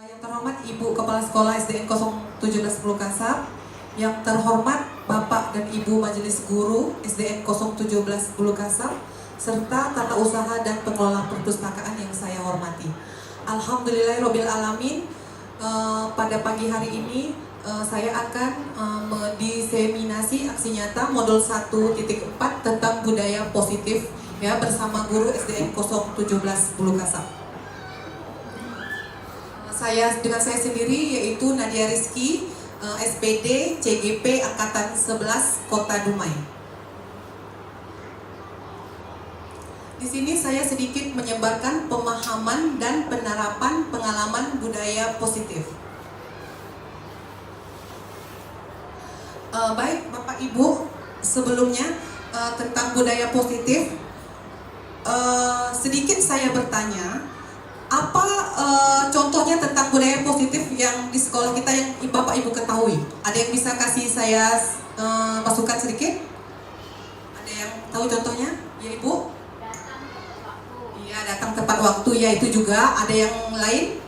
Yang terhormat Ibu Kepala Sekolah SDN 017 Belukasar, yang terhormat Bapak dan Ibu Majelis Guru SDN 017 Belukasar, serta tata usaha dan pengelola perpustakaan yang saya hormati. Alhamdulillahirabbil alamin. Pada pagi hari ini saya akan mendiseminasi aksi nyata modul 1.4 tentang budaya positif ya bersama guru SDN 017 Belukasar. Dengan saya sendiri yaitu Nadia Rizky, SPD CGP Angkatan 11 Kota Dumai. Di sini saya sedikit menyebarkan pemahaman dan penerapan pengalaman budaya positif. Baik Bapak Ibu, sebelumnya tentang budaya positif, sedikit saya bertanya, apa contohnya tentang budaya positif yang di sekolah kita yang Bapak Ibu ketahui? Ada yang bisa kasih saya masukan sedikit? Ada yang tahu contohnya? Ya Ibu? Iya, datang tepat waktu, ya itu juga. Ada yang lain?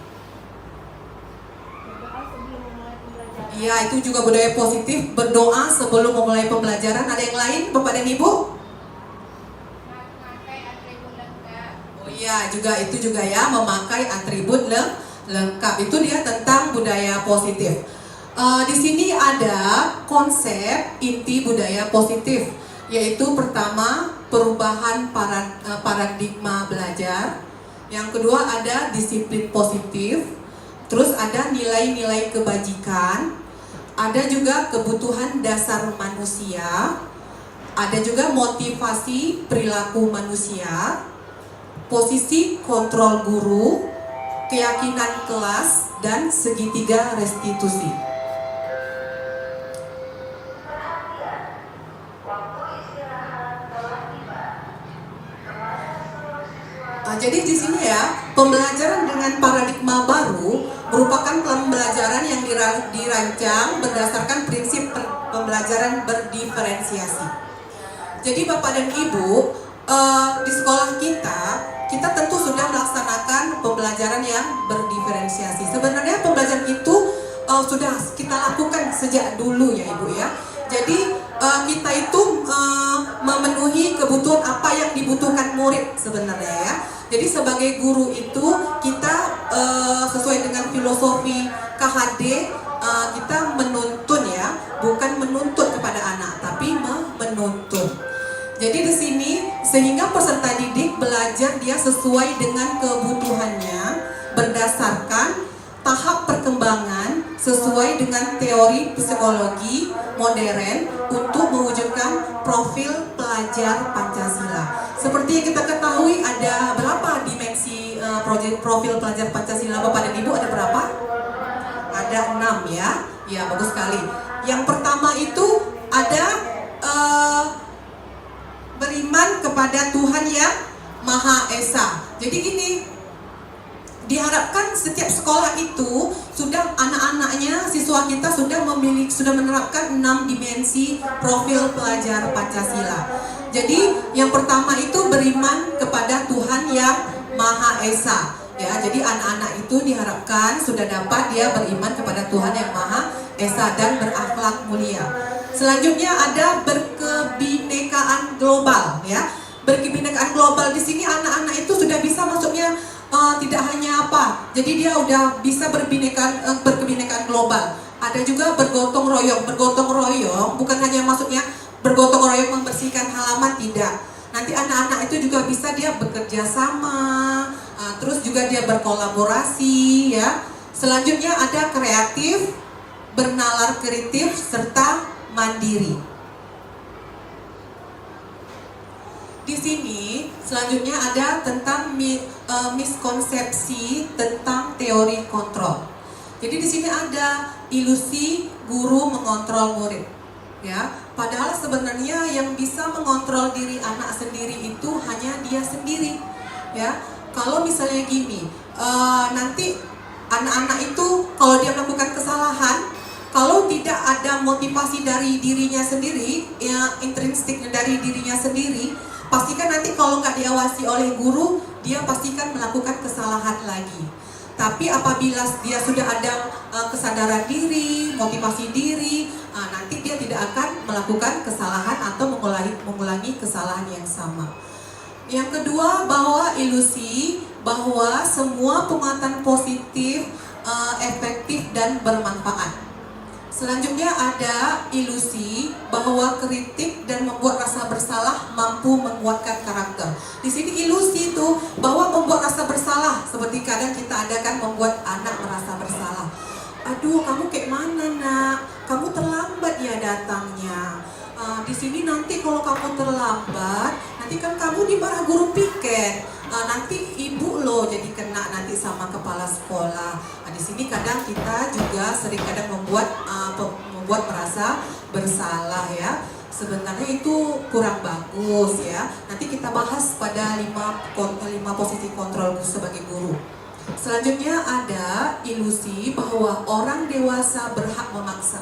Iya, itu juga budaya positif, berdoa sebelum memulai pembelajaran. Ada yang lain Bapak dan Ibu? Ya, itu juga ya, memakai atribut lengkap. Itu dia tentang budaya positif. Di sini ada konsep inti budaya positif, yaitu pertama perubahan paradigma belajar. Yang kedua ada disiplin positif. Terus ada nilai-nilai kebajikan. Ada juga kebutuhan dasar manusia. Ada juga motivasi perilaku manusia. Posisi kontrol guru, keyakinan kelas, dan segitiga restitusi. Jadi di sini ya, pembelajaran dengan paradigma baru merupakan pembelajaran yang dirancang berdasarkan prinsip pembelajaran berdiferensiasi. Jadi Bapak dan Ibu, di sekolah kita tentu sudah melaksanakan pembelajaran yang berdiferensiasi. Sebenarnya pembelajaran itu sudah kita lakukan sejak dulu ya Ibu ya. Jadi kita itu memenuhi kebutuhan apa yang dibutuhkan murid sebenarnya ya. Jadi sebagai guru itu kita sesuai dengan filosofi KHD, kita menuntun ya, bukan menuntut kepada anak, tapi menuntun. Jadi di sini sehingga peserta didik belajar dia sesuai dengan kebutuhannya berdasarkan tahap perkembangan sesuai dengan teori psikologi modern untuk mewujudkan profil pelajar Pancasila. Seperti yang kita ketahui ada berapa dimensi profil pelajar Pancasila Bapak dan Ibu, ada berapa? Ada 6 ya. Ya bagus sekali. Yang pertama itu ada beriman kepada Tuhan yang Maha Esa. Jadi gini, diharapkan setiap sekolah itu sudah anak-anaknya, siswa kita sudah menerapkan 6 dimensi profil pelajar Pancasila. Jadi yang pertama itu beriman kepada Tuhan yang Maha Esa. Ya, jadi anak-anak itu diharapkan sudah dapat dia beriman kepada Tuhan yang Maha Esa dan berakhlak mulia. Selanjutnya ada berkebinekaan global ya. Berkebinekaan global di sini anak-anak itu sudah bisa maksudnya tidak hanya apa. Jadi dia udah bisa berkebinekaan global. Ada juga bergotong royong. Bergotong royong bukan hanya maksudnya bergotong royong membersihkan halaman, tidak. Nanti anak-anak itu juga bisa dia bekerja sama, terus juga dia berkolaborasi ya. Selanjutnya ada kreatif, bernalar kritis serta mandiri. Di sini selanjutnya ada tentang miskonsepsi tentang teori kontrol. Jadi di sini ada ilusi guru mengontrol murid. Ya, padahal sebenarnya yang bisa mengontrol diri anak sendiri itu hanya dia sendiri. Ya, kalau misalnya gini, nanti anak-anak itu kalau dia melakukan kesalahan, kalau tidak ada motivasi dari dirinya sendiri, ya intrinsik dari dirinya sendiri, pastikan nanti kalau nggak diawasi oleh guru, dia pastikan melakukan kesalahan lagi. Tapi apabila dia sudah ada kesadaran diri, motivasi diri, nanti dia tidak akan melakukan kesalahan atau mengulangi kesalahan yang sama. Yang kedua, bahwa ilusi bahwa semua penguatan positif efektif dan bermanfaat. Selanjutnya ada ilusi bahwa kritik dan membuat rasa bersalah mampu menguatkan karakter. Di sini ilusi itu bahwa membuat rasa bersalah, seperti kadang kita adakan membuat anak merasa bersalah. Aduh, kamu kayak mana nak? Kamu terlambat ya datangnya. Di sini nanti kalau kamu terlambat, nanti kan kamu dimarah guru piket. Nanti ibu loh jadi kena nanti sama kepala sekolah. Di sini kadang kita juga sering kadang membuat merasa bersalah ya. Sebenarnya itu kurang bagus ya. Nanti kita bahas pada 5 posisi kontrol sebagai guru. Selanjutnya ada ilusi bahwa orang dewasa berhak memaksa.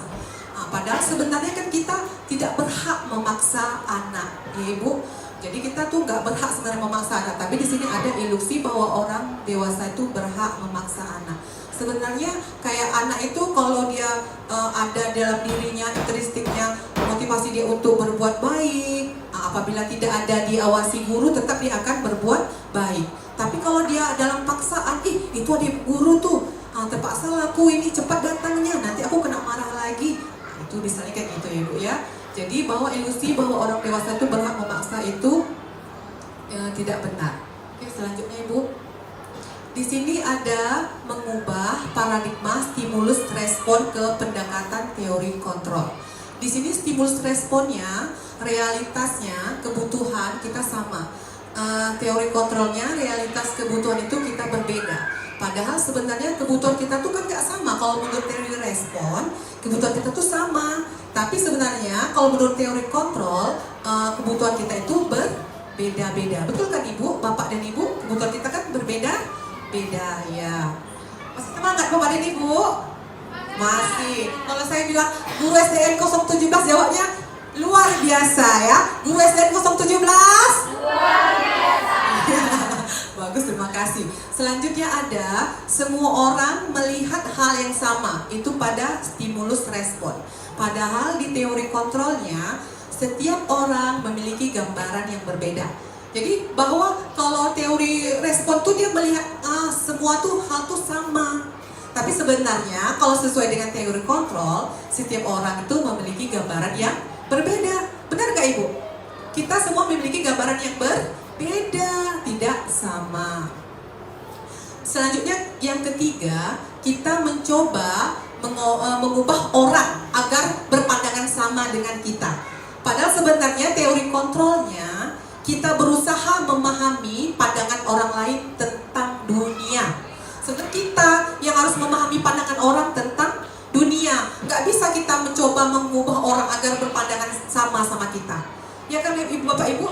Padahal sebenarnya kan kita tidak berhak memaksa anak, ya Ibu. Jadi kita tuh nggak berhak sebenarnya memaksa anak, tapi di sini ada ilusi bahwa orang dewasa itu berhak memaksa anak. Sebenarnya kayak anak itu kalau dia ada dalam dirinya karakteristiknya, motivasi dia untuk berbuat baik, apabila tidak ada diawasi guru tetap dia akan berbuat baik. Tapi kalau dia dalam paksaan, itu ada guru tuh, terpaksa aku ini cepat datangnya, nanti aku kena marah lagi. Itu misalnya kayak gitu ya Bu ya. Jadi bahwa ilusi bahwa orang dewasa itu berhak memaksa itu tidak benar. Oke, selanjutnya Ibu. Di sini ada mengubah paradigma stimulus respon ke pendekatan teori kontrol. Di sini stimulus responnya, realitasnya, kebutuhan kita sama. Teori kontrolnya, realitas kebutuhan itu kita berbeda. Padahal sebenarnya kebutuhan kita tuh kan gak sama. Kalau menurut teori respon, kebutuhan kita tuh sama. Tapi sebenarnya kalau menurut teori kontrol, kebutuhan kita itu berbeda-beda. Betul kan Ibu, Bapak dan Ibu? Kebutuhan kita kan berbeda-beda ya. Masih semangat Bapak dan Ibu? Masih. Kalau saya bilang guru SDN 017 jawabnya luar biasa ya. Guru SDN 017? Luar biasa. Bagus, terima kasih. Selanjutnya ada semua orang melihat hal yang sama, itu pada stimulus respon. Padahal di teori kontrolnya setiap orang memiliki gambaran yang berbeda. Jadi bahwa kalau teori respon tuh dia melihat semua tuh hal tuh sama. Tapi sebenarnya kalau sesuai dengan teori kontrol, setiap orang itu memiliki gambaran yang berbeda. Benar gak Ibu? Kita semua memiliki gambaran yang berbeda, tidak sama. Selanjutnya yang ketiga, kita mencoba mengubah orang agar berpandangan sama dengan kita. Padahal sebenarnya teori kontrolnya kita berusaha memahami pandangan orang lain tentang dunia. Sebenarnya kita yang harus memahami pandangan orang tentang dunia. Nggak bisa kita mencoba mengubah orang agar berpandangan sama kita. Ya kan Ibu, Bapak Ibu?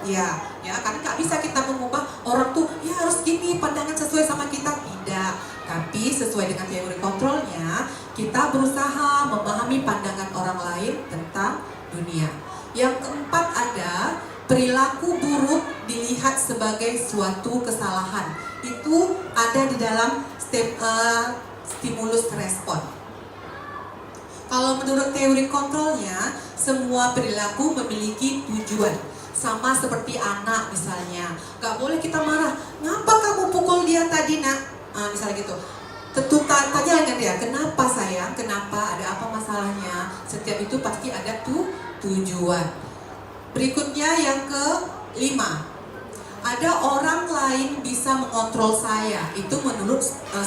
Ya kan nggak bisa kita mengubah orang tuh ya harus gini pandangan sesuai sama kita, tidak. Tapi sesuai dengan teori kontrolnya kita berusaha memahami pandangan orang lain tentang dunia. Yang keempat ada perilaku buruk dilihat sebagai suatu kesalahan. Itu ada di dalam stimulus respon. Kalau menurut teori kontrolnya, semua perilaku memiliki tujuan. Sama seperti anak misalnya, gak boleh kita marah. Ngapa kamu pukul dia tadi nak? Misalnya gitu. Tentu tanya dengan dia, kenapa sayang? Kenapa? Ada apa masalahnya? Setiap itu pasti ada tujuan. Berikutnya yang ke-5. Ada orang lain bisa mengontrol saya. Itu menurut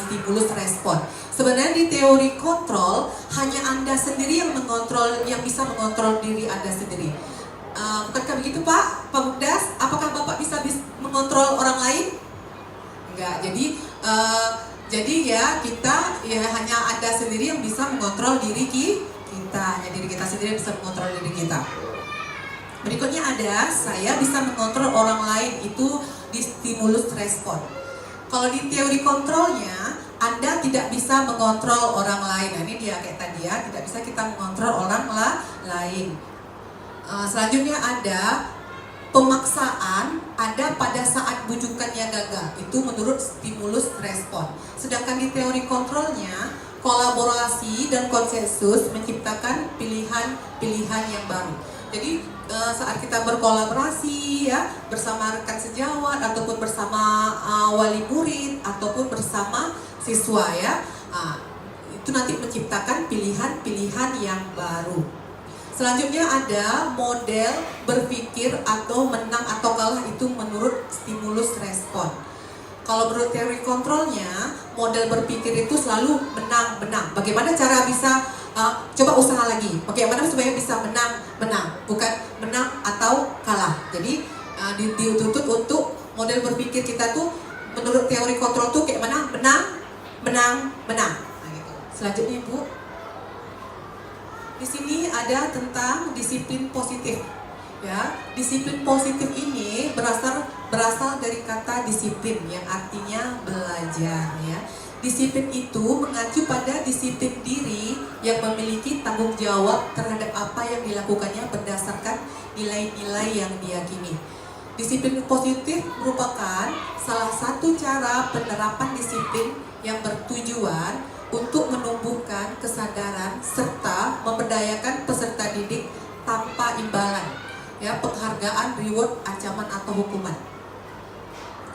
stimulus respon. Sebenarnya di teori kontrol hanya Anda sendiri yang mengontrol, yang bisa mengontrol diri Anda sendiri. Bukankah begitu Pak Mukdas? Apakah Bapak bisa mengontrol orang lain? Enggak. Jadi ya kita ya hanya Anda sendiri yang bisa mengontrol diri kita. Hanya diri kita sendiri yang bisa mengontrol diri kita. Berikutnya ada saya bisa mengontrol orang lain, itu di stimulus respon. Kalau di teori kontrolnya Anda tidak bisa mengontrol orang lain. Nah, ini dia kayak tadi ya, tidak bisa kita mengontrol orang lain. Selanjutnya ada Pemaksaan ada pada saat bujukannya gagal. Itu menurut stimulus respon. Sedangkan di teori kontrolnya, kolaborasi dan konsensus menciptakan pilihan-pilihan yang baru. Jadi saat kita berkolaborasi ya bersama rekan sejawat ataupun bersama wali murid ataupun bersama siswa ya, itu nanti menciptakan pilihan-pilihan yang baru. Selanjutnya ada model berpikir atau menang atau kalah, itu menurut stimulus respon. Kalau menurut teori kontrolnya, model berpikir itu selalu menang. Bagaimana cara bisa coba usaha lagi? Bagaimana supaya bisa menang, bukan menang atau kalah. Jadi dituntut untuk model berpikir kita tuh menurut teori kontrol tuh kayak menang. Nah, gitu. Selanjutnya Ibu. Di sini ada tentang disiplin positif. Ya, disiplin positif ini berasal dari kata disiplin yang artinya belajar ya. Disiplin itu mengacu pada disiplin diri yang memiliki tanggung jawab terhadap apa yang dilakukannya berdasarkan nilai-nilai yang diyakini. Disiplin positif merupakan salah satu cara penerapan disiplin yang bertujuan untuk menumbuhkan kesadaran serta memberdayakan peserta didik tanpa imbalan, ya, penghargaan, reward, ancaman atau hukuman.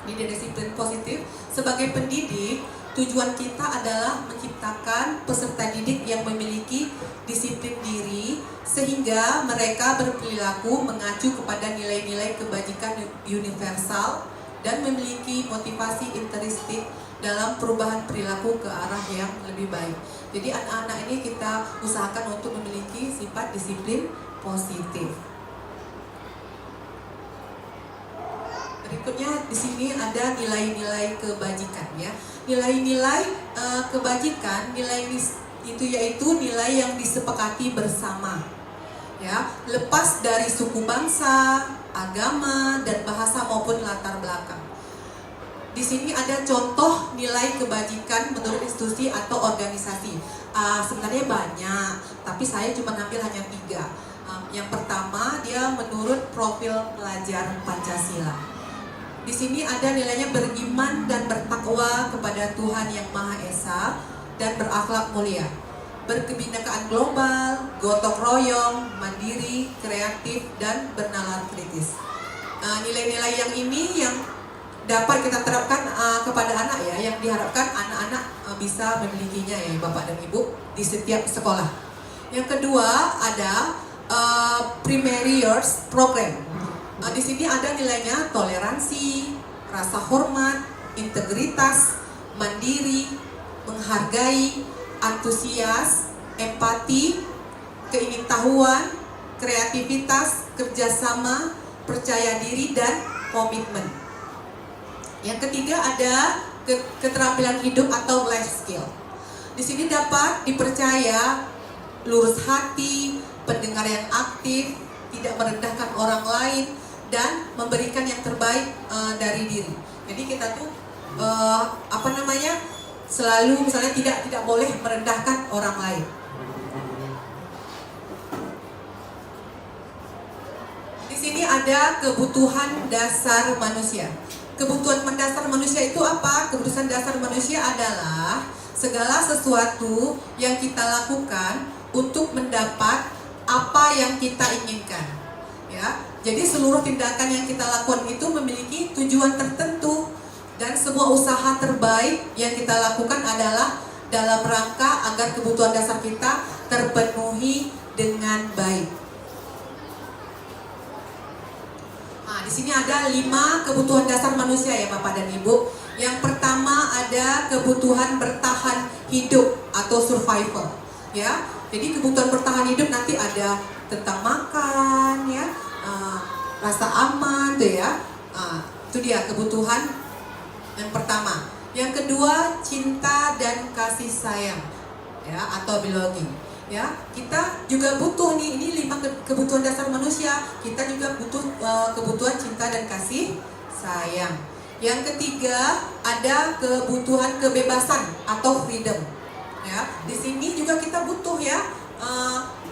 Ini disiplin positif. Sebagai pendidik, tujuan kita adalah menciptakan peserta didik yang memiliki disiplin diri sehingga mereka berperilaku mengacu kepada nilai-nilai kebajikan universal dan memiliki motivasi intrinsik dalam perubahan perilaku ke arah yang lebih baik. Jadi anak-anak ini kita usahakan untuk memiliki sifat disiplin positif. Berikutnya di sini ada nilai-nilai kebajikan ya. Nilai-nilai kebajikan, nilai itu yaitu nilai yang disepakati bersama. Ya, lepas dari suku bangsa, agama dan bahasa maupun latar belakang. Di sini ada contoh nilai kebajikan menurut institusi atau organisasi. Sebenarnya banyak, tapi saya cuma ambil hanya 3. Yang pertama, dia menurut profil pelajar Pancasila. Di sini ada nilainya beriman dan bertakwa kepada Tuhan Yang Maha Esa dan berakhlak mulia, berkebinekaan global, gotong royong, mandiri, kreatif, dan bernalar kritis. Nilai-nilai yang ini yang dapat kita terapkan kepada anak ya, yang diharapkan anak-anak bisa memilikinya ya Bapak dan Ibu di setiap sekolah. Yang kedua ada primary years program. Di sini ada nilainya toleransi, rasa hormat, integritas, mandiri, menghargai, antusias, empati, keingintahuan, kreativitas, kerjasama, percaya diri, dan komitmen. Yang ketiga ada keterampilan hidup atau life skill. Di sini dapat dipercaya lurus hati, pendengar yang aktif, tidak merendahkan orang lain, dan memberikan yang terbaik dari diri. Jadi kita tuh selalu misalnya tidak boleh merendahkan orang lain. Di sini ada kebutuhan dasar manusia. Kebutuhan mendasar manusia itu apa? Kebutuhan dasar manusia adalah segala sesuatu yang kita lakukan untuk mendapat apa yang kita inginkan. Ya, jadi seluruh tindakan yang kita lakukan itu memiliki tujuan tertentu dan semua usaha terbaik yang kita lakukan adalah dalam rangka agar kebutuhan dasar kita terpenuhi dengan baik. Nah, di sini ada 5 kebutuhan dasar manusia ya Bapak dan Ibu. Yang pertama ada kebutuhan bertahan hidup atau survival. Ya, jadi kebutuhan bertahan hidup nanti ada tentang makan, ya, rasa aman, tuh ya. Itu dia kebutuhan yang pertama. Yang kedua cinta dan kasih sayang, ya, atau belonging. Ya, kita juga butuh nih, ini 5 kebutuhan dasar manusia. Kita juga butuh kebutuhan cinta dan kasih sayang. Yang ketiga ada kebutuhan kebebasan atau freedom. Ya, di sini juga kita butuh ya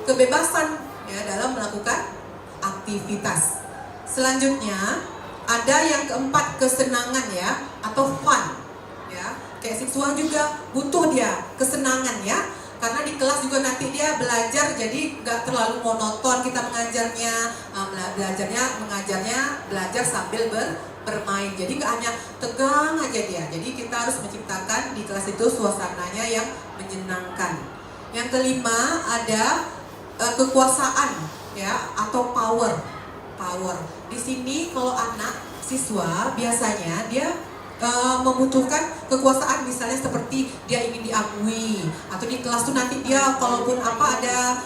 kebebasan ya dalam melakukan aktivitas. Selanjutnya ada yang keempat, kesenangan ya, atau fun ya. Kayak siswa juga butuh dia kesenangan ya, karena di kelas juga nanti dia belajar jadi nggak terlalu monoton kita mengajarnya, belajar sambil bermain, jadi nggak hanya tegang aja dia. Jadi kita harus menciptakan di kelas itu suasananya yang menyenangkan. Yang kelima ada kekuasaan ya, atau power. Di sini kalau anak siswa biasanya dia membutuhkan kekuasaan, misalnya seperti dia ingin diakui, atau di kelas tuh nanti dia kalaupun ada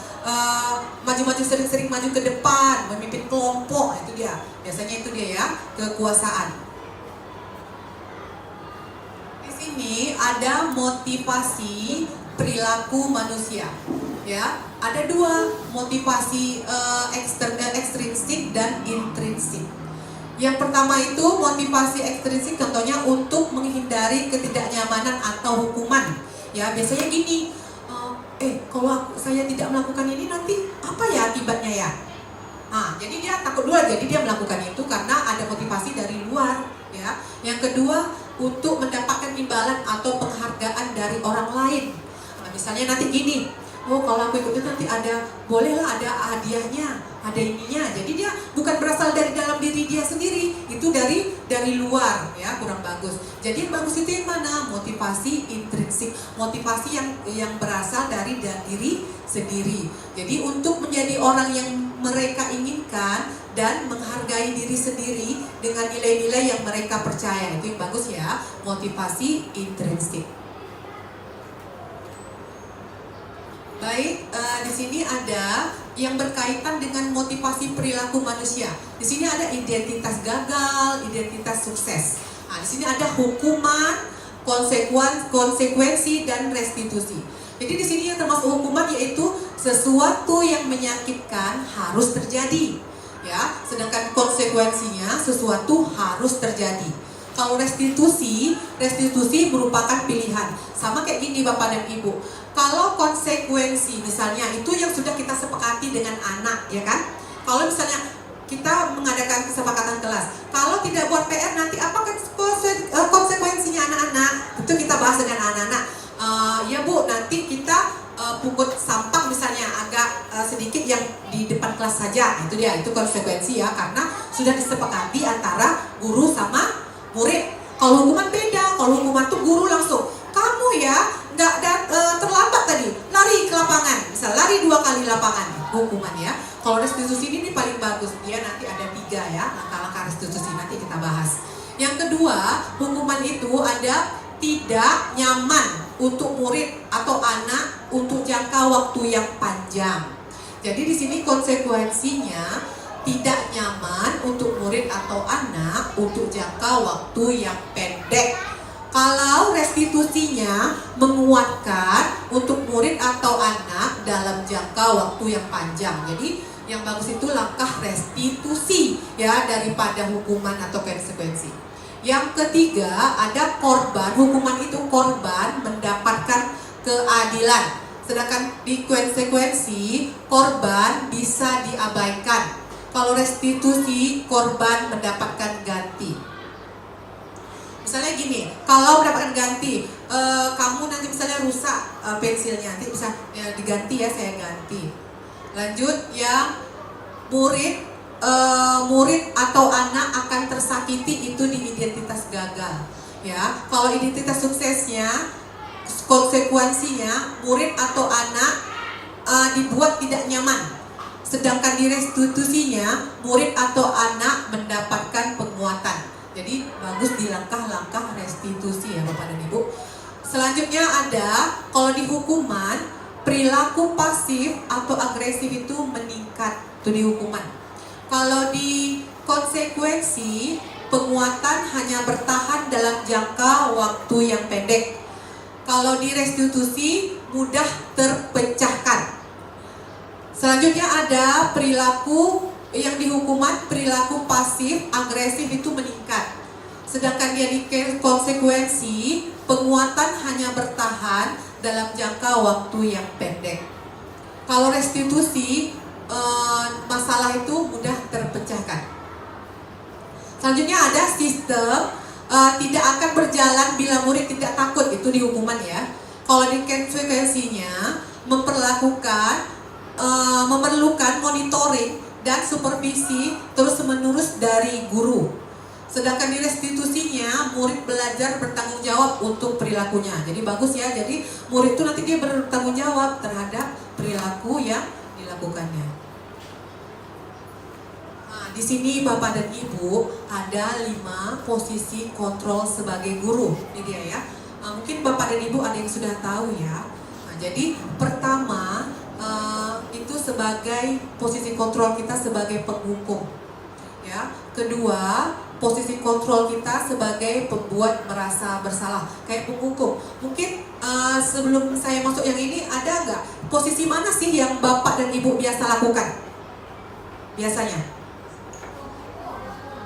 maju-maju, sering-sering maju ke depan, memimpin kelompok, itu dia biasanya, itu dia ya, kekuasaan. Di sini ada motivasi perilaku manusia ya. Ada dua motivasi, ekstrinsik dan intrinsik. Yang pertama itu motivasi ekstrinsik, contohnya untuk menghindari ketidaknyamanan atau hukuman. Ya, biasanya gini, kalau saya tidak melakukan ini nanti apa ya akibatnya ya? Jadi dia takut dulu, jadi dia melakukan itu karena ada motivasi dari luar. Ya. Yang kedua, untuk mendapatkan imbalan atau penghargaan dari orang lain. Misalnya nanti gini, kalau aku ikut itu nanti bolehlah ada hadiahnya, ada ininya. Jadi dia bukan berasal dari dalam diri dia sendiri, itu dari luar ya, kurang bagus. Jadi yang bagus itu yang mana? Motivasi intrinsik, motivasi yang berasal dari diri sendiri. Jadi untuk menjadi orang yang mereka inginkan dan menghargai diri sendiri dengan nilai-nilai yang mereka percaya, itu yang bagus ya, motivasi intrinsik. Baik, di sini ada yang berkaitan dengan motivasi perilaku manusia. Di sini ada identitas gagal, identitas sukses. Di sini ada hukuman, konsekuensi dan restitusi. Jadi di sini yang termasuk hukuman yaitu sesuatu yang menyakitkan harus terjadi, ya. Sedangkan konsekuensinya sesuatu harus terjadi. Kalau restitusi merupakan pilihan. Sama kayak gini Bapak dan Ibu. Kalau konsekuensi misalnya itu yang sudah kita sepakati dengan anak, ya kan? Kalau misalnya kita mengadakan kesepakatan kelas, kalau tidak buat PR nanti apa konsekuensinya anak-anak? Itu kita bahas dengan anak-anak. Ya Bu, nanti kita pungut sampah misalnya agak sedikit yang di depan kelas saja. Itu dia, itu konsekuensi ya, karena sudah disepakati antara guru sama murid. Kalau hukuman beda, kalau hukuman tuh guru langsung, kamu ya nggak terlambat tadi, lari ke lapangan, misal lari 2 kali lapangan, hukuman ya. Kalau restitusi ini paling bagus, dia nanti ada 3 ya, langkah-langkah restitusi, nanti kita bahas. Yang kedua, hukuman itu ada tidak nyaman untuk murid atau anak untuk jangka waktu yang panjang. Jadi di sini konsekuensinya tidak nyaman untuk murid atau anak untuk jangka waktu yang pendek. Kalau restitusinya menguatkan untuk murid atau anak dalam jangka waktu yang panjang. Jadi yang bagus itu langkah restitusi ya, daripada hukuman atau konsekuensi. Yang ketiga ada korban. Hukuman itu korban mendapatkan keadilan. Sedangkan di konsekuensi korban bisa diabaikan. Kalau restitusi korban mendapatkan ganti. Misalnya gini, kalau mendapatkan ganti, kamu nanti misalnya rusak pensilnya, nanti bisa ya, diganti ya, saya ganti. Lanjut, yang murid atau anak akan tersakiti itu di identitas gagal. Ya, kalau identitas suksesnya, konsekuensinya murid atau anak dibuat tidak nyaman. Sedangkan di restitusinya murid atau anak mendapatkan penguatan. Jadi bagus di langkah-langkah restitusi ya Bapak dan Ibu. Selanjutnya ada, kalau di hukuman, perilaku pasif atau agresif itu meningkat, itu di hukuman. Kalau di konsekuensi, penguatan hanya bertahan dalam jangka waktu yang pendek. Kalau di restitusi, mudah terpecahkan. Selanjutnya ada perilaku yang di hukuman, perilaku pasif, agresif itu meningkat. Sedangkan dia di konsekuensi, penguatan hanya bertahan dalam jangka waktu yang pendek. Kalau restitusi, masalah itu mudah terpecahkan. Selanjutnya ada sistem tidak akan berjalan bila murid tidak takut, itu di hukuman ya. Kalau di konsekuensinya memerlukan monitoring dan supervisi terus-menerus dari guru. Sedangkan di restitusinya murid belajar bertanggung jawab untuk perilakunya. Jadi bagus ya. Jadi murid itu nanti dia bertanggung jawab terhadap perilaku yang dilakukannya. Nah, di sini Bapak dan Ibu ada 5 posisi kontrol sebagai guru. Ini dia ya. Mungkin Bapak dan Ibu ada yang sudah tahu ya. Nah, jadi pertama itu sebagai posisi kontrol kita sebagai penghukum. Ya. Kedua, posisi kontrol kita sebagai pembuat merasa bersalah, kayak penghukum. Mungkin sebelum saya masuk yang ini, ada nggak posisi mana sih yang Bapak dan Ibu biasa lakukan? Biasanya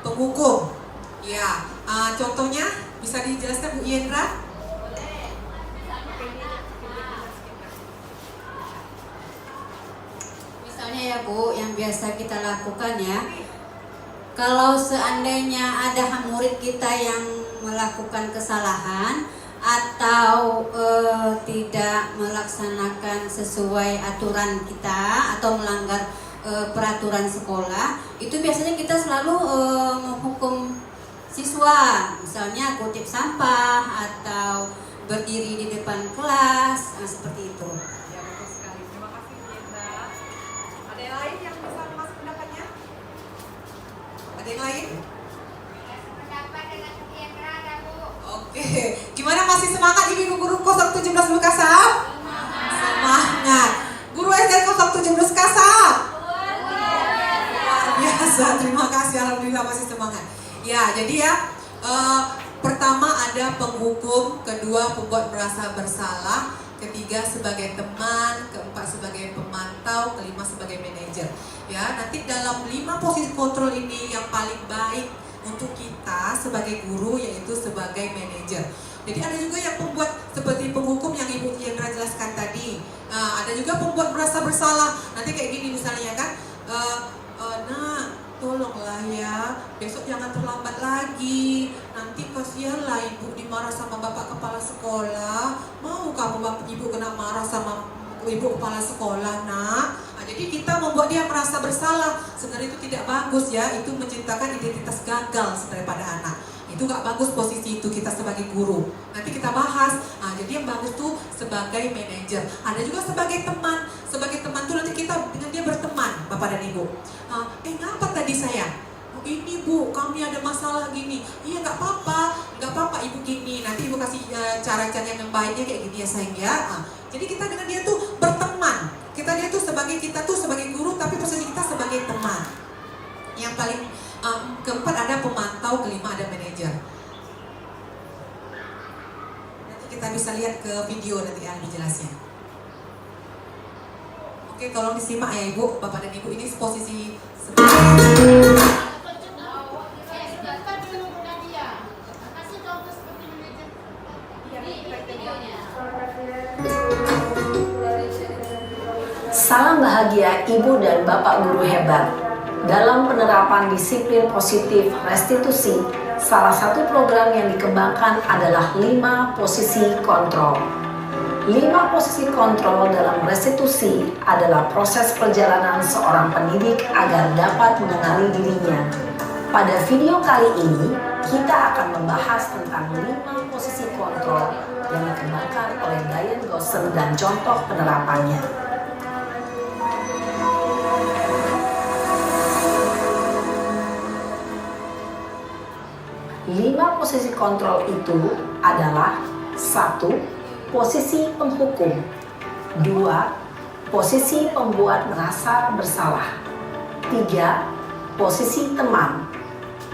penghukum. Ya, contohnya bisa dijelaskan Bu Yendra? Misalnya ya Bu, yang biasa kita lakukan ya, kalau seandainya ada murid kita yang melakukan kesalahan atau tidak melaksanakan sesuai aturan kita atau melanggar peraturan sekolah, itu biasanya kita selalu menghukum siswa, misalnya kutip sampah atau berdiri di depan kelas, seperti itu. Ya, bagus sekali. Terima kasih Bu Yendra. Ada yang lain yang bisa masuk pendapatnya? Ada yang lain? Pendapat dengan Bu Yendra ada Bu. Oke, gimana masih semangat Ibu Guru 017 Bekasap? Semangat. Guru SD 017 Kasap? Luar biasa, terima kasih, alhamdulillah masih semangat. Ya, jadi ya pertama ada penghukum, kedua pembuat merasa bersalah, ketiga sebagai teman, keempat sebagai pemantau, kelima sebagai manajer. Ya, nanti dalam 5 posisi kontrol ini yang paling baik untuk kita sebagai guru yaitu sebagai manajer. Jadi ada juga yang pembuat seperti penghukum yang Ibu Yendra jelaskan tadi. Ada juga pembuat merasa bersalah. Nanti kayak gini misalnya kan, nah tolonglah ya, besok jangan terlambat lagi. Nanti kasihanlah Ibu dimarah sama Bapak Kepala Sekolah. Mau kamu Bapak Ibu kena marah sama Ibu Kepala Sekolah, nak? Jadi kita membuat dia merasa bersalah. Sebenarnya itu tidak bagus ya. Itu menciptakan identitas gagal sebenarnya pada anak. Itu gak bagus posisi itu kita sebagai guru. Nanti kita bahas. Jadi yang bagus tuh sebagai manajer. Ada juga sebagai teman. Sebagai teman tuh nanti kita dengan dia berteman, Bapak dan Ibu. Ngapa tadi sayang? Ini Bu, kami ada masalah gini. Iya gak apa-apa Ibu gini. Nanti Ibu kasih cara-cara yang baiknya kayak gini ya sayang ya. Jadi kita dengan dia tuh berteman. Kita tuh sebagai guru, tapi posisi kita sebagai teman. Yang paling keempat ada pemantau, kelima ada manajer. Nanti kita bisa lihat ke video nanti yang dijelasnya. Oke, tolong disimak ya Ibu, Bapak dan Ibu, ini posisi Salam bahagia Ibu dan Bapak guru hebat. Dalam penerapan disiplin positif restitusi, salah satu program yang dikembangkan adalah 5 posisi kontrol. 5 posisi kontrol dalam restitusi adalah proses perjalanan seorang pendidik agar dapat mengenali dirinya. Pada video kali ini, kita akan membahas tentang 5 posisi kontrol yang dikembangkan oleh Diane Gossen dan contoh penerapannya. 5 posisi kontrol itu adalah 1. Posisi penghukum, 2. Posisi pembuat merasa bersalah, 3. Posisi teman,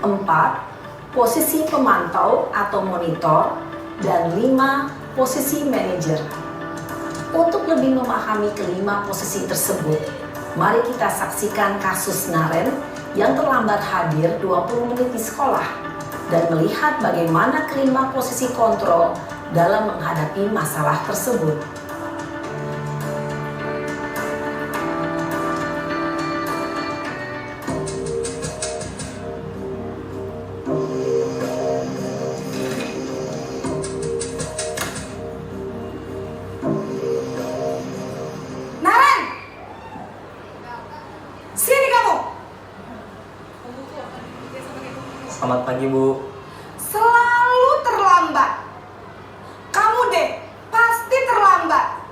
4. Posisi pemantau atau monitor, dan 5. Posisi manajer. Untuk lebih memahami kelima posisi tersebut, mari kita saksikan kasus Naren yang terlambat hadir 20 menit di sekolah dan melihat bagaimana kelima posisi kontrol dalam menghadapi masalah tersebut. Selamat pagi, Bu. Selalu terlambat. Kamu deh, pasti terlambat.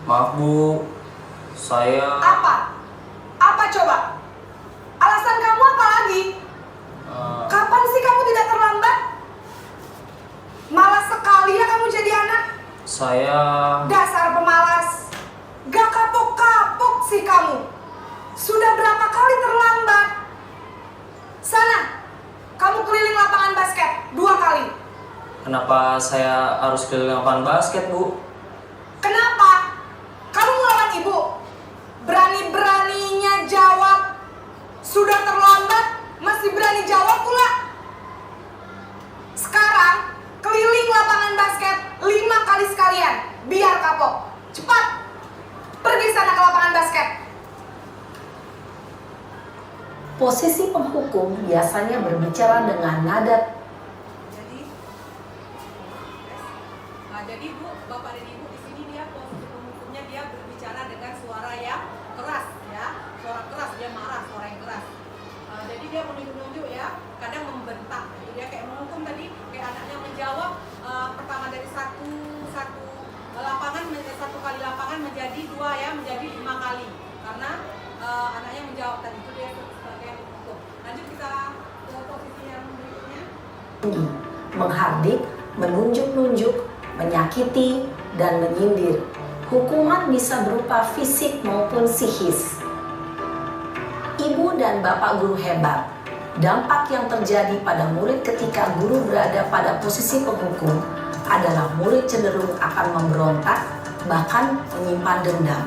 Maaf, Bu. Saya... Apa? Apa coba? Alasan kamu apa lagi? Kapan sih kamu tidak terlambat? Malas sekali ya kamu jadi anak. Saya... Dasar pemalas. Gak kapok-kapok sih kamu. Sudah berapa kali terlambat? Sana, kamu keliling lapangan basket 2 kali. Kenapa saya harus keliling lapangan basket, Bu? Kenapa? Kamu melawan ibu? Berani-beraninya jawab. Sudah terlambat, masih berani jawab pula. Sekarang, keliling lapangan basket 5 kali sekalian. Biar kapok. Cepat, pergi sana ke lapangan basket. Posisi penghukum biasanya berbicara dengan nada. Jadi Bu, Bapak dan Ibu di sini dia posisi penghukumnya dia berbicara dengan suara yang keras ya, suara keras, dia marah, suara yang keras. Jadi dia menunjuk-nunjuk ya, kadang membentak. Jadi dia kayak menghukum tadi, kayak anaknya menjawab pertama dari satu kali lapangan menjadi 2 ya, menjadi 5 kali karena anaknya menjawab tadi itu dia sebagai penghukum. Lanjut kita ke posisi yang berikutnya. Menghardik, menunjuk-nunjuk, menyakiti, dan menyindir. Hukuman bisa berupa fisik maupun psikis. Ibu dan bapak guru hebat. Dampak yang terjadi pada murid ketika guru berada pada posisi penghukum adalah murid cenderung akan memberontak, bahkan menyimpan dendam.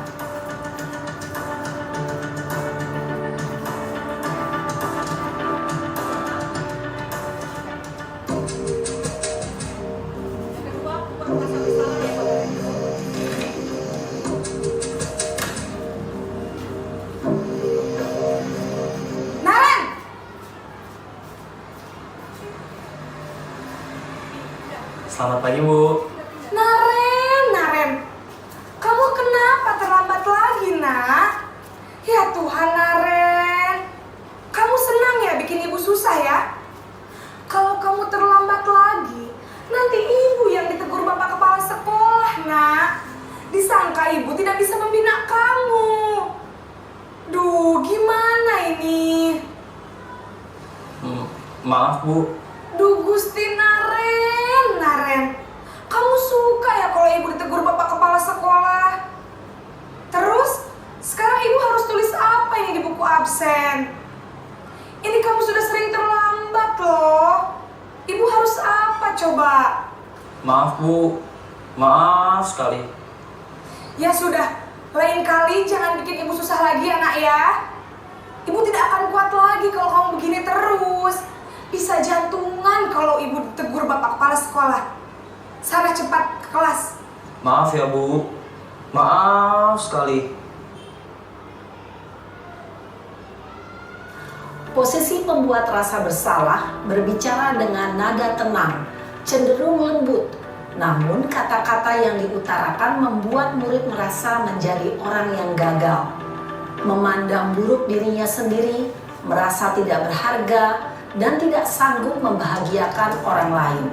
Naren! Selamat pagi, Bu. Naren. Kamu kenapa terlambat lagi, nak? Ya Tuhan, Naren. Kamu senang ya bikin ibu susah ya? Kalau kamu terlambat lagi, nanti ibu yang ditegur bapak kepala sekolah, nak. Disangka ibu tidak bisa membina kamu. Duh, gimana ini? Maaf, Bu. Duh, Gusti Naren. Kamu suka ya kalau ibu ditegur bapak kepala sekolah? Terus, sekarang ibu harus tulis apa ini di buku absen? Ini kamu sudah sering terlambat loh. Ibu harus apa coba? Maaf, Bu. Maaf sekali. Ya sudah, lain kali jangan bikin ibu susah lagi anak ya. Ibu tidak akan kuat lagi kalau kamu begini terus. Bisa jantungan kalau ibu ditegur bapak kepala sekolah. Sana cepat ke kelas. Maaf ya, Bu. Maaf sekali. Posisi pembuat rasa bersalah berbicara dengan nada tenang, cenderung lembut. Namun kata-kata yang diutarakan membuat murid merasa menjadi orang yang gagal, memandang buruk dirinya sendiri, merasa tidak berharga, dan tidak sanggup membahagiakan orang lain.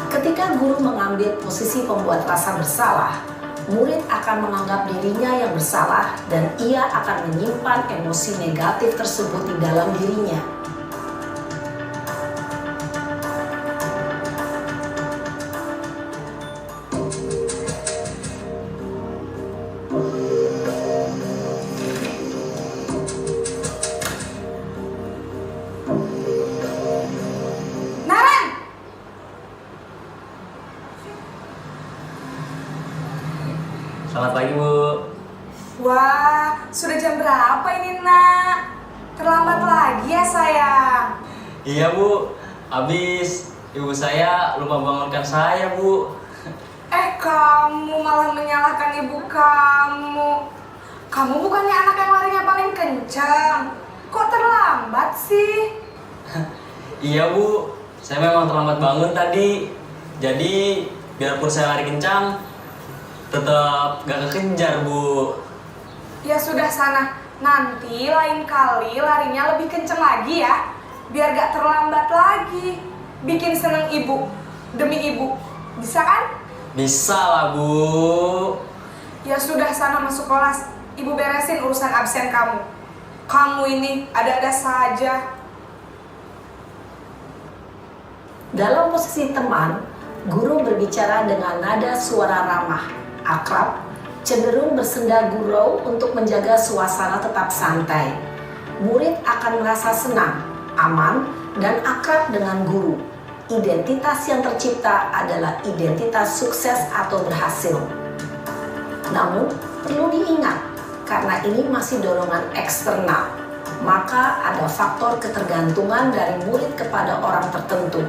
Ketika guru mengambil posisi pembuat rasa bersalah, murid akan menganggap dirinya yang bersalah dan ia akan menyimpan emosi negatif tersebut di dalam dirinya. Naren! Selamat pagi, Bu. Wah, sudah jam berapa ini, nak? Terlambat lagi ya, sayang? Iya, Bu. Habis ibu saya lupa bangunkan saya, Bu. Kamu malah menyalahkan ibu kamu. Kamu bukannya anak yang larinya paling kencang. Kok terlambat sih? Iya, Bu. Saya memang terlambat bangun tadi. Jadi, biarpun saya lari kencang, tetap gak kekejar, Bu. Ya sudah sana. Nanti lain kali larinya lebih kencang lagi ya. biar gak terlambat lagi. Bikin seneng ibu, demi ibu. Bisa kan? Bisa lah, Bu. Ya sudah, sana masuk kelas. Ibu beresin urusan absen kamu. Kamu ini ada-ada saja. Dalam posisi teman, guru berbicara dengan nada suara ramah, akrab, cenderung bersenda gurau untuk menjaga suasana tetap santai. Murid akan merasa senang, aman, dan akrab dengan guru. Identitas yang tercipta adalah identitas sukses atau berhasil. Namun, perlu diingat, karena ini masih dorongan eksternal, maka ada faktor ketergantungan dari murid kepada orang tertentu.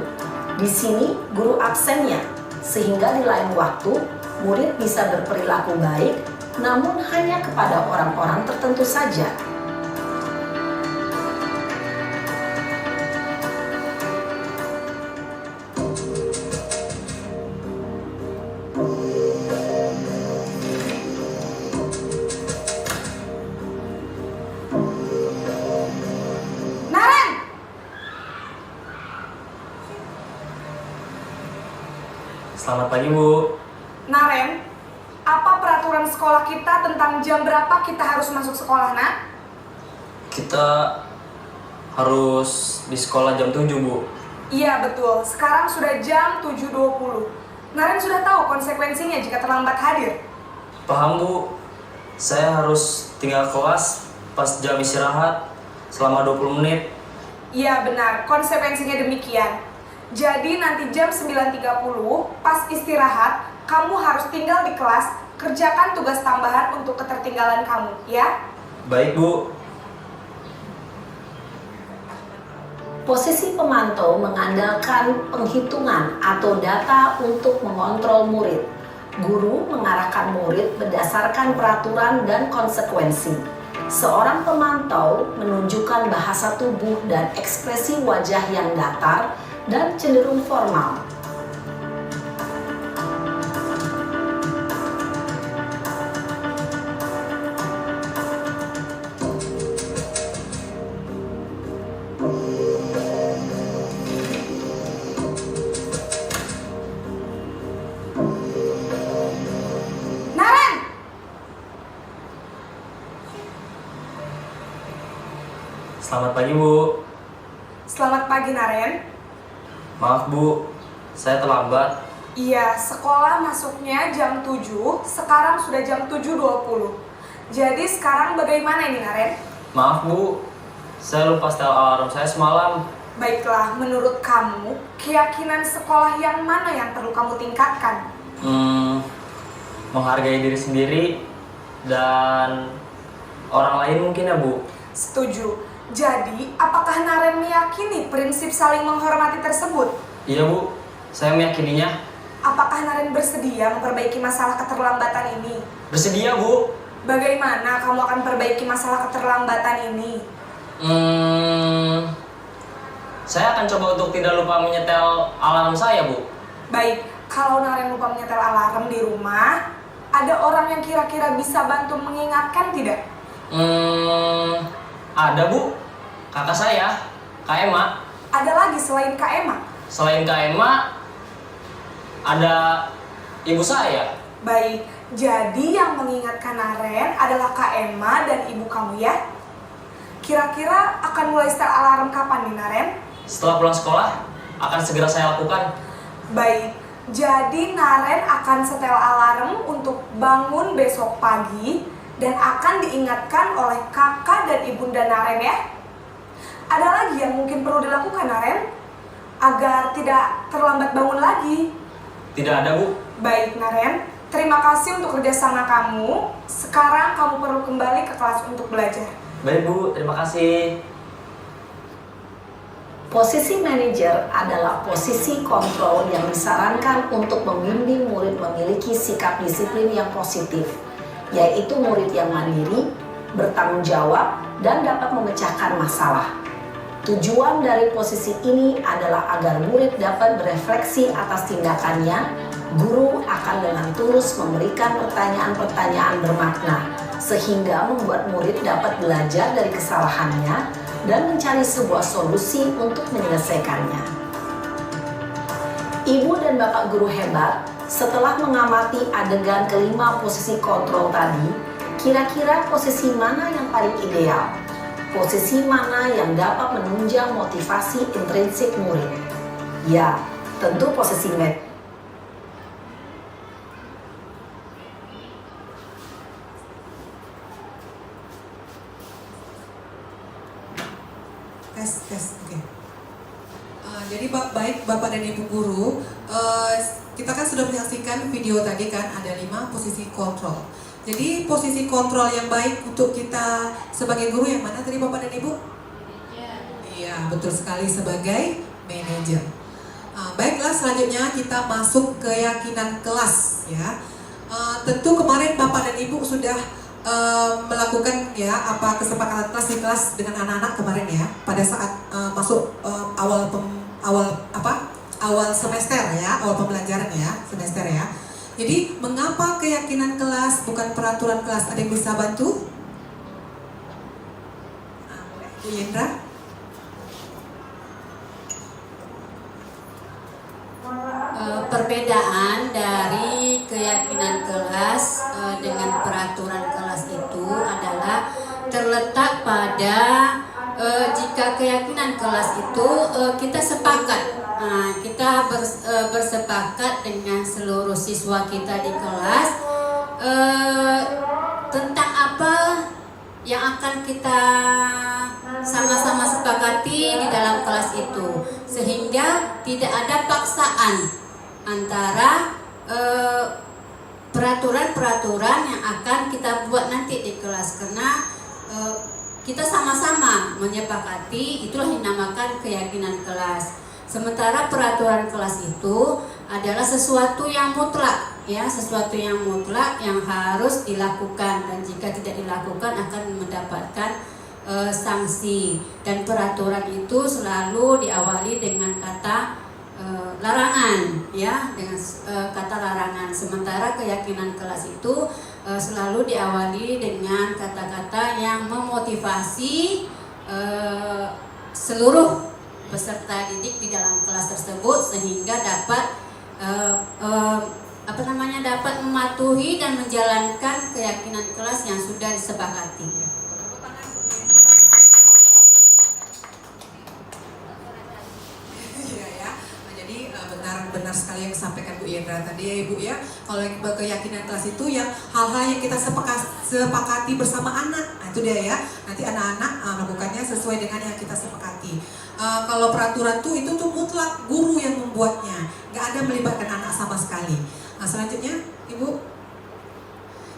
Di sini, guru absennya, sehingga di lain waktu, murid bisa berperilaku baik, namun hanya kepada orang-orang tertentu saja. Naren! Selamat pagi, Bu. Naren, apa peraturan sekolah kita tentang jam berapa kita harus masuk sekolah, nak? Kita harus di sekolah jam 7, Bu. Iya betul, sekarang sudah jam 7.20. Naren sudah tahu konsekuensinya jika terlambat hadir. Paham, Bu. Saya harus tinggal kelas pas jam istirahat selama 20 menit. Iya benar, konsekuensinya demikian. Jadi nanti jam 9.30 pas istirahat, kamu harus tinggal di kelas, kerjakan tugas tambahan untuk ketertinggalan kamu, ya? Baik, Bu. Posisi pemantau mengandalkan penghitungan atau data untuk mengontrol murid. Guru mengarahkan murid berdasarkan peraturan dan konsekuensi. Seorang pemantau menunjukkan bahasa tubuh dan ekspresi wajah yang datar dan cenderung formal. Naren! Selamat pagi, Bu. Selamat pagi, Naren. Maaf, Bu. Saya terlambat. Iya, sekolah masuknya jam 7, sekarang sudah jam 7.20. Jadi sekarang bagaimana ini, Naren? Maaf, Bu. Saya lupa setel alarm saya semalam. Baiklah, menurut kamu, keyakinan sekolah yang mana yang perlu kamu tingkatkan? Menghargai diri sendiri dan orang lain mungkin ya, Bu. Setuju. Jadi, apakah Naren meyakini prinsip saling menghormati tersebut? Iya, Bu. Saya meyakininya. Apakah Naren bersedia memperbaiki masalah keterlambatan ini? Bersedia, Bu. Bagaimana kamu akan perbaiki masalah keterlambatan ini? Saya akan coba untuk tidak lupa menyetel alarm saya, Bu. Baik, kalau Naren lupa menyetel alarm di rumah, ada orang yang kira-kira bisa bantu mengingatkan tidak? Ada, Bu. Kakak saya, Kak Emma. Ada lagi selain Kak Emma? Selain Kak Emma, ada ibu saya. Baik, jadi yang mengingatkan Naren adalah Kak Emma dan ibu kamu ya? Kira-kira akan mulai setel alarm kapan nih, Naren? Setelah pulang sekolah, akan segera saya lakukan. Baik, jadi Naren akan setel alarm untuk bangun besok pagi dan akan diingatkan oleh kakak dan ibunda Naren ya. Ada lagi yang mungkin perlu dilakukan, Naren, agar tidak terlambat bangun lagi? Tidak ada, Bu. Baik, Naren, terima kasih untuk kerjasama kamu. Sekarang kamu perlu kembali ke kelas untuk belajar. Baik, Bu. Terima kasih. Posisi manajer adalah posisi kontrol yang disarankan untuk membimbing murid memiliki sikap disiplin yang positif, yaitu murid yang mandiri, bertanggung jawab, dan dapat memecahkan masalah. Tujuan dari posisi ini adalah agar murid dapat berefleksi atas tindakannya. Guru akan dengan tulus memberikan pertanyaan-pertanyaan bermakna, sehingga membuat murid dapat belajar dari kesalahannya dan mencari sebuah solusi untuk menyelesaikannya. Ibu dan Bapak guru hebat, setelah mengamati adegan kelima posisi kontrol tadi, kira-kira posisi mana yang paling ideal? Posisi mana yang dapat menunjang motivasi intrinsik murid? Ya, tentu posisi med. Tes, oke. Jadi baik Bapak dan Ibu guru, kita kan sudah menyaksikan video tadi kan, ada 5 posisi kontrol. Jadi posisi kontrol yang baik untuk kita sebagai guru yang mana tadi Bapak dan Ibu? Iya, betul sekali, sebagai manajer. Baiklah, selanjutnya kita masuk keyakinan kelas ya. Tentu kemarin Bapak dan Ibu sudah melakukan ya apa kesepakatan kelas di kelas dengan anak-anak kemarin ya, pada saat masuk awal semester ya, awal pembelajaran ya, semester ya. Jadi mengapa keyakinan kelas bukan peraturan kelas? Ada yang bisa bantu? Bu Yendra? Perbedaan dari keyakinan kelas dengan peraturan kelas itu adalah terletak pada jika keyakinan kelas itu kita sepakat, kita bersepakat dengan seluruh siswa kita di kelas tentang apa yang akan kita sama-sama sepakati di dalam kelas itu, sehingga tidak ada paksaan antara peraturan-peraturan yang akan kita buat nanti di kelas, karena kita sama-sama menyepakati, itulah yang dinamakan keyakinan kelas. Sementara peraturan kelas itu adalah sesuatu yang mutlak ya, sesuatu yang mutlak yang harus dilakukan, dan jika tidak dilakukan akan mendapatkan sanksi. Dan peraturan itu selalu diawali dengan kata larangan ya, dengan kata larangan. Sementara keyakinan kelas itu selalu diawali dengan kata-kata yang memotivasi seluruh peserta didik di dalam kelas tersebut, sehingga dapat dapat mematuhi dan menjalankan keyakinan kelas yang sudah disepakati. Benar sekali yang disampaikan Bu Yendra tadi ya Ibu ya. Kalau keyakinan kelas itu yang hal-hal yang kita sepakati bersama anak, nah itu dia ya. Nanti anak-anak melakukannya sesuai dengan yang kita sepakati. Kalau peraturan itu tuh mutlak guru yang membuatnya, nggak ada melibatkan anak sama sekali. Nah selanjutnya Ibu.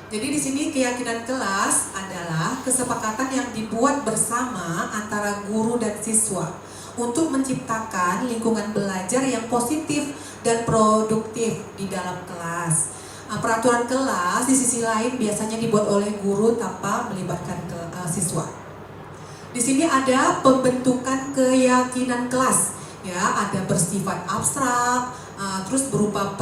Jadi di sini keyakinan kelas adalah kesepakatan yang dibuat bersama antara guru dan siswa untuk menciptakan lingkungan belajar yang positif dan produktif di dalam kelas. Peraturan kelas di sisi lain biasanya dibuat oleh guru tanpa melibatkan siswa. Di sini ada pembentukan keyakinan kelas, ya, ada bersifat abstrak, terus berupa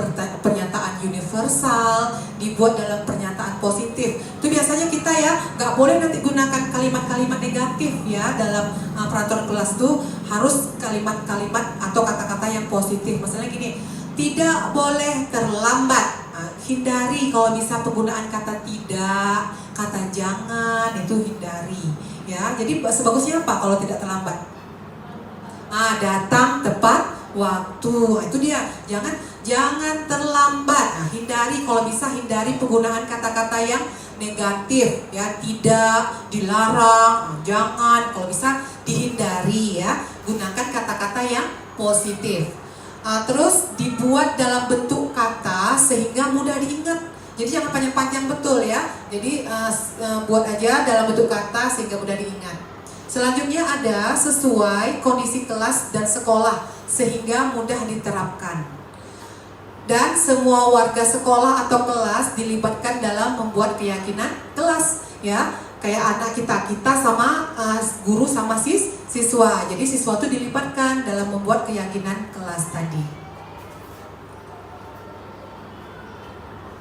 pernyataan universal, dibuat dalam pernyataan positif. Itu biasanya kita ya nggak boleh nanti gunakan kalimat-kalimat negatif ya dalam peraturan kelas tuh, harus kalimat-kalimat atau kata-kata yang positif. Misalnya gini, tidak boleh terlambat. Hindari kalau bisa penggunaan kata tidak, kata jangan, itu hindari ya. Jadi sebagusnya apa kalau tidak terlambat? Datang tepat waktu. Itu dia. Jangan terlambat. Hindari kalau bisa, hindari penggunaan kata-kata yang negatif ya, tidak, dilarang, jangan, kalau bisa dihindari ya. Gunakan kata-kata yang positif. Terus dibuat dalam bentuk kata sehingga mudah diingat. Jadi jangan panjang-panjang, betul ya. Jadi buat aja dalam bentuk kata sehingga mudah diingat. Selanjutnya ada sesuai kondisi kelas dan sekolah sehingga mudah diterapkan. Dan semua warga sekolah atau kelas dilibatkan dalam membuat keyakinan kelas ya. Kayak anak kita sama guru sama siswa. Jadi siswa itu dilibatkan dalam membuat keyakinan kelas tadi.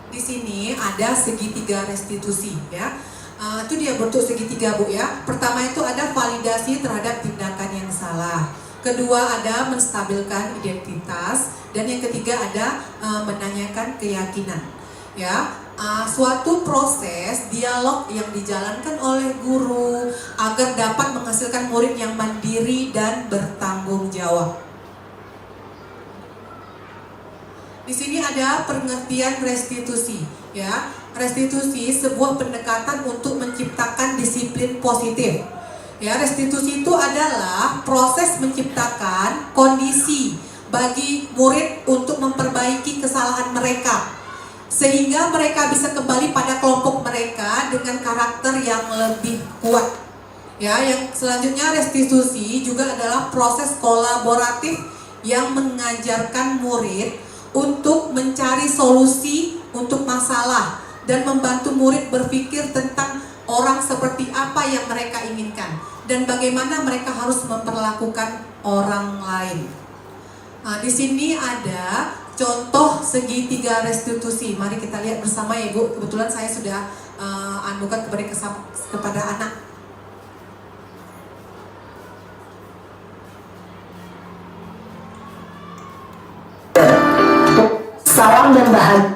Di sini ada segitiga restitusi ya. Itu dia bentuk segitiga Bu ya. Pertama itu ada validasi terhadap tindakan yang salah. Kedua ada menstabilkan identitas. Dan yang ketiga ada menanyakan keyakinan. Ya, suatu proses dialog yang dijalankan oleh guru agar dapat menghasilkan murid yang mandiri dan bertanggung jawab. Di sini ada pengertian restitusi, ya. Restitusi sebuah pendekatan untuk menciptakan disiplin positif. Ya, restitusi itu adalah proses menciptakan kondisi bagi murid untuk memperbaiki kesalahan mereka sehingga mereka bisa kembali pada kelompok mereka dengan karakter yang lebih kuat. Ya, yang selanjutnya restitusi juga adalah proses kolaboratif yang mengajarkan murid untuk mencari solusi untuk masalah dan membantu murid berpikir tentang orang seperti apa yang mereka inginkan dan bagaimana mereka harus memperlakukan orang lain. Nah, di sini ada contoh segitiga restitusi. Mari kita lihat bersama ya Bu. Kebetulan saya sudah anukan kepada anak. Salam dan bahagia.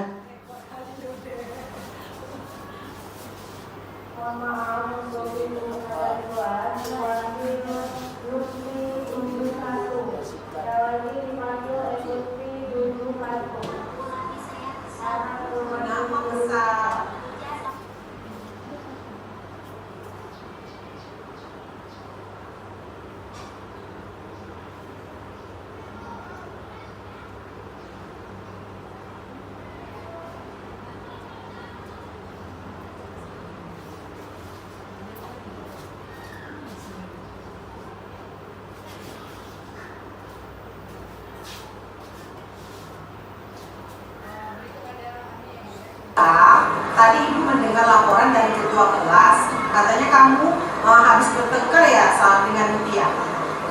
Tadi Ibu mendengar laporan dari ketua kelas. Katanya kamu habis bertengkar ya dengan Mutia.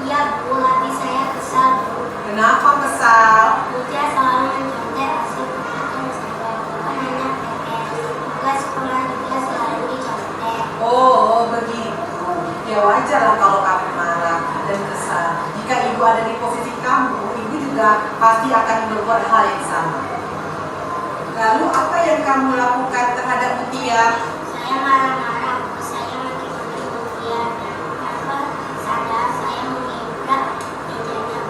Iya Bu, tapi saya kesal Bu. Kenapa kesal? Mutia selalu mencontek hasil keputusan saya, bukan hanya PS. Tugas sekolah juga selalu dicontek. Oh, begitu. Ya wajar lah kalau kamu marah dan kesal. Jika Ibu ada di posisi kamu, Ibu juga pasti akan berbuat hal yang sama. Lalu apa yang kamu lakukan terhadap Mutia? Saya marah-marah, saya maki-maki Mutia. Tanpa sadar saya menginjak mejanya.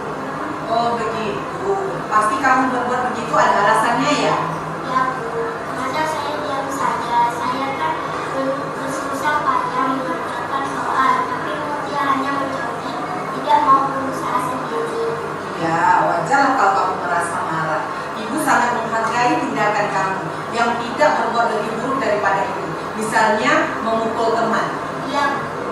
Oh begitu. Pasti kamu berbuat begitu ada alasannya ya? Ya Bu, masa saya diam saja? Saya kan bersusah payah mengerjakan soal, tapi Mutia hanya mencontek, tidak mau berusaha sendiri. Ya wajar lah kalau kamu merasa marah. Ibu sangat menghargai tindakan kamu yang tidak berbuat lebih buruk daripada itu. Misalnya memukul teman. Iya Bu.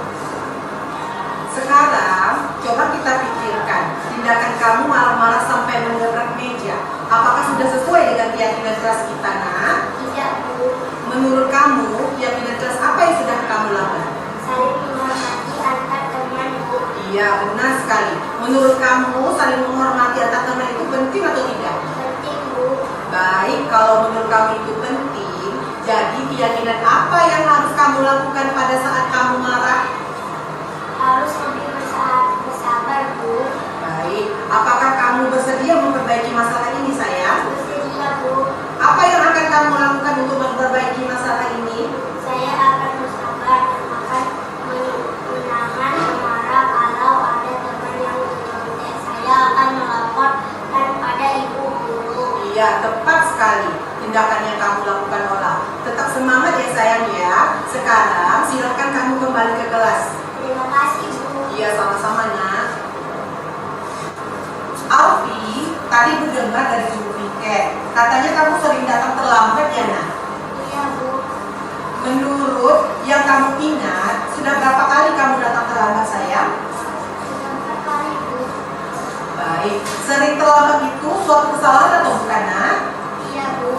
Sekarang coba kita pikirkan tindakan kamu marah-marah sampai mendobrak meja. Apakah sudah sesuai dengan keyakinan kelas kita, Nak? Tidak Bu. Menurut kamu keyakinan kelas apa yang sudah kamu lakukan? Saling menghormati antar teman Bu. Iya benar sekali. Menurut kamu saling menghormati antar teman itu penting atau tidak? Penting Bu. Baik, kalau menurut kamu itu penting, jadi keyakinan apa yang harus kamu lakukan pada saat kamu marah? Harus lebih bersabar Bu. Baik, apakah kamu bersedia memperbaiki masalah ini, sayang? Bersedia Bu. Apa yang akan kamu lakukan untuk memperbaiki masalah ini? Saya akan bersabar dan akan menahan amarah kalau ada teman yang mencontek. Saya akan melaporkan pada ibu guru. Iya, tepat sekali tindakan yang kamu lakukan, Ola. Tetap semangat ya sayang ya. Sekarang silakan kamu kembali ke kelas. Terima kasih Bu. Iya, sama-sama Nak. Alfi, tadi Bu dengar dari Ibu Piket. Katanya kamu sering datang terlambat ya Nak? Iya Bu. Menurut yang kamu ingat, sudah berapa kali kamu datang terlambat sayang? Sudah kali Bu. Baik, sering terlambat itu suatu kesalahan atau bukan Nak? Iya Bu.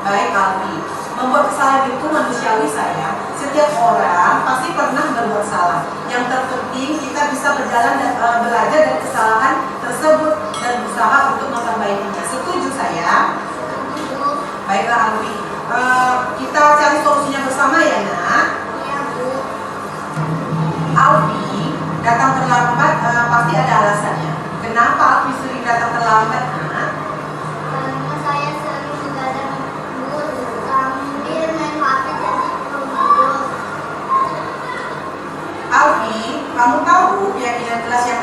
Baik Alfi, membuat kesalahan itu manusiawi sayang. Setiap orang pasti pernah berbuat salah. Yang terpenting kita bisa berjalan dan belajar dari kesalahan tersebut dan berusaha untuk memperbaikinya. Setuju sayang? Setuju Bu. Baiklah Alfi, kita cari solusinya bersama ya Nak. Iya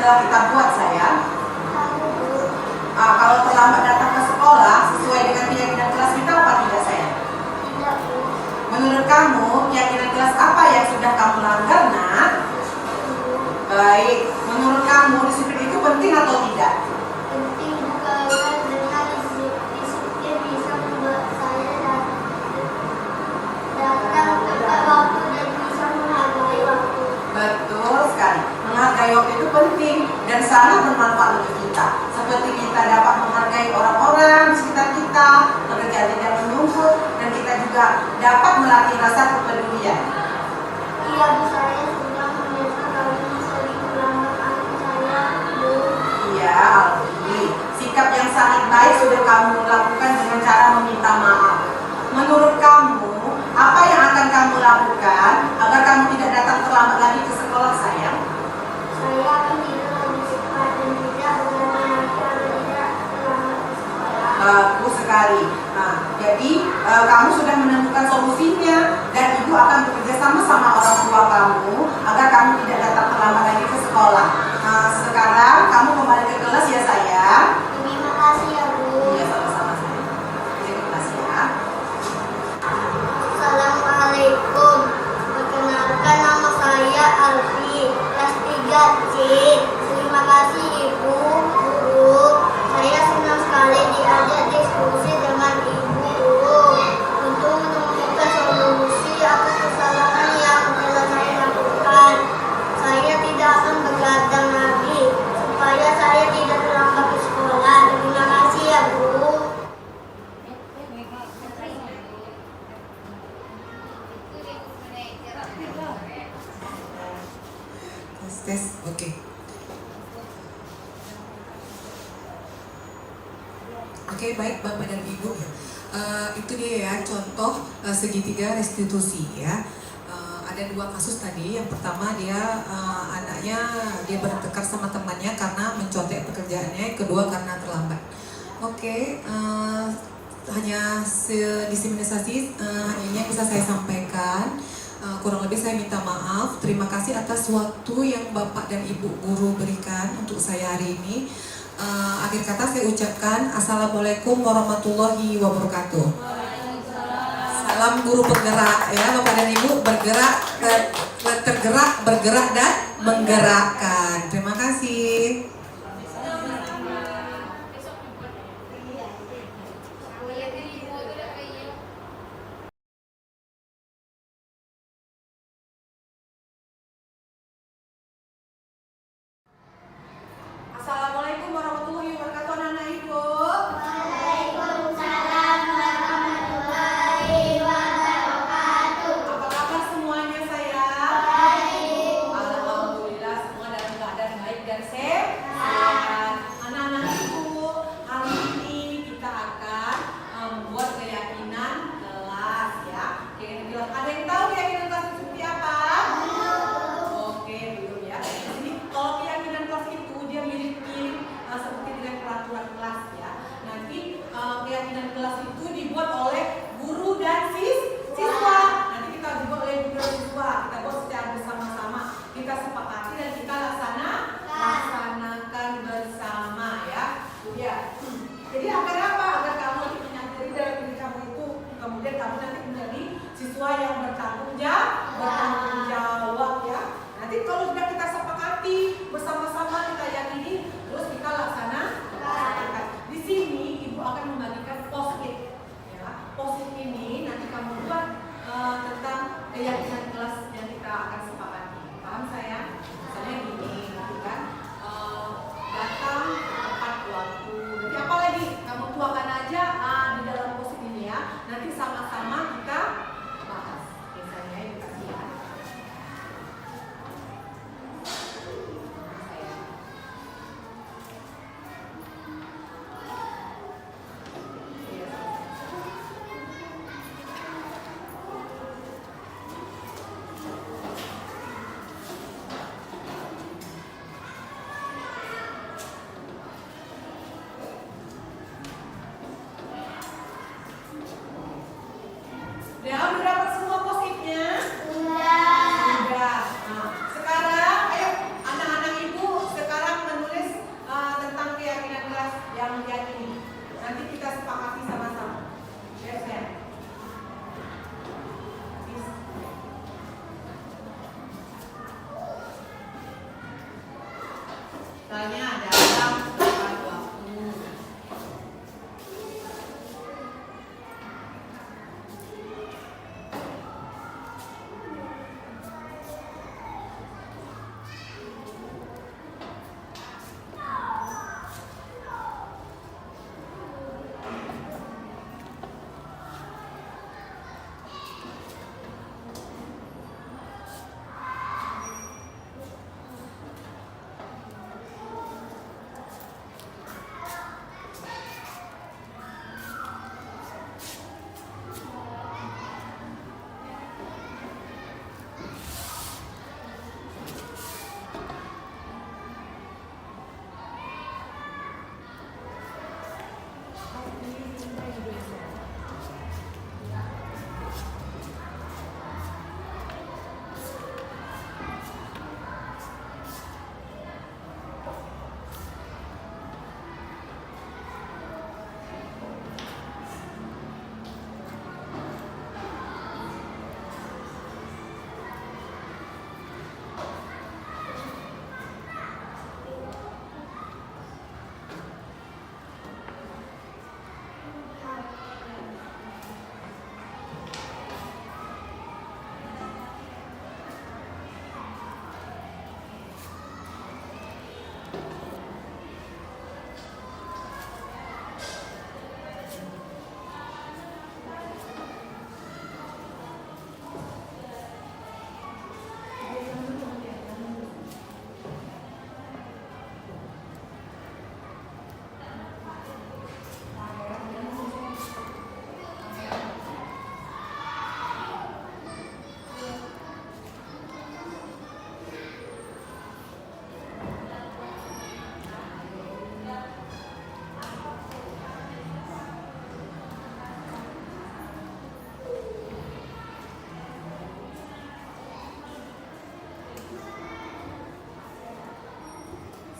telah kita buat sayang? Tahu, Bu. Kalau terlambat datang ke sekolah sesuai dengan keyakinan kelas kita apa tidak sayang? Tidak, Bu. Menurut kamu keyakinan kelas apa yang sudah kamu langgar nak? Baik, menurut kamu disiplin itu penting atau tidak? Penting, Bu, karena dengan disiplin bisa membuat saya datang tepat waktu dan bisa menghargai waktu. Betul sekali. Menghargai waktu itu penting dan sangat bermanfaat untuk kita. Seperti kita dapat menghargai orang-orang di sekitar kita, pekerjaan tidak menumpuk, dan kita juga dapat melatih rasa kepedulian. Iya, Bu, saya sudah membiasa kalian sering melamar anak saya, Bu. Iya, Alfi. Sikap yang sangat baik sudah kamu lakukan dengan cara meminta maaf. Menurut kamu, apa yang akan kamu lakukan agar kamu tidak datang terlambat lagi ke sekolah sayang? Saya akan tidur lebih cepat dan tidak berlama lagi agar tidak terlambat ke sekolah. Bagus sekali. Nah, jadi kamu sudah menemukan solusinya dan ibu akan bekerja sama sama orang tua kamu agar kamu tidak datang terlambat lagi ke sekolah. Nah, sekarang kamu kembali ke kelas ya sayang. Terima kasih ya, Bu. Iya, sama-sama sayang. Jadi kelas ya. Assalamualaikum. Perkenalkan, nama saya Alfi, kelas 3C. Terima kasih Ibu, Guru. Saya senang sekali diajak diskusi dengan Ibu Guru untuk menemukan solusi atas kesalahan yang telah saya lakukan. Saya tidak akan begadang lagi supaya saya tidak terlambat ke sekolah. Terima kasih ya, Bu. Tes, oke. Oke, baik Bapak dan Ibu ya. Itu dia ya contoh segitiga restitusi ya. Ada dua kasus tadi. Yang pertama dia anaknya dia bertengkar sama temannya karena mencontek pekerjaannya. Yang kedua karena terlambat. Oke, hanya diseminasi hanya ini yang bisa saya sampaikan. Kurang lebih saya minta maaf. Terima kasih atas waktu yang Bapak dan Ibu Guru berikan untuk saya hari ini. Akhir kata saya ucapkan Assalamualaikum warahmatullahi wabarakatuh. Salam guru penggerak ya Bapak dan Ibu, bergerak, tergerak, bergerak dan menggerakkan. Terima kasih. Assalamualaikum warahmatullahi wabarakatuh anak-anak Ibu. Waalaikumsalam warahmatullahi wabarakatuh. Apa kabar semuanya sayang? Baik. Alhamdulillah semua dalam keadaan baik dan sehat. Sisanya adalah tepat waktu.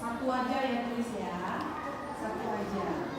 Satu aja ya tulis ya, satu aja.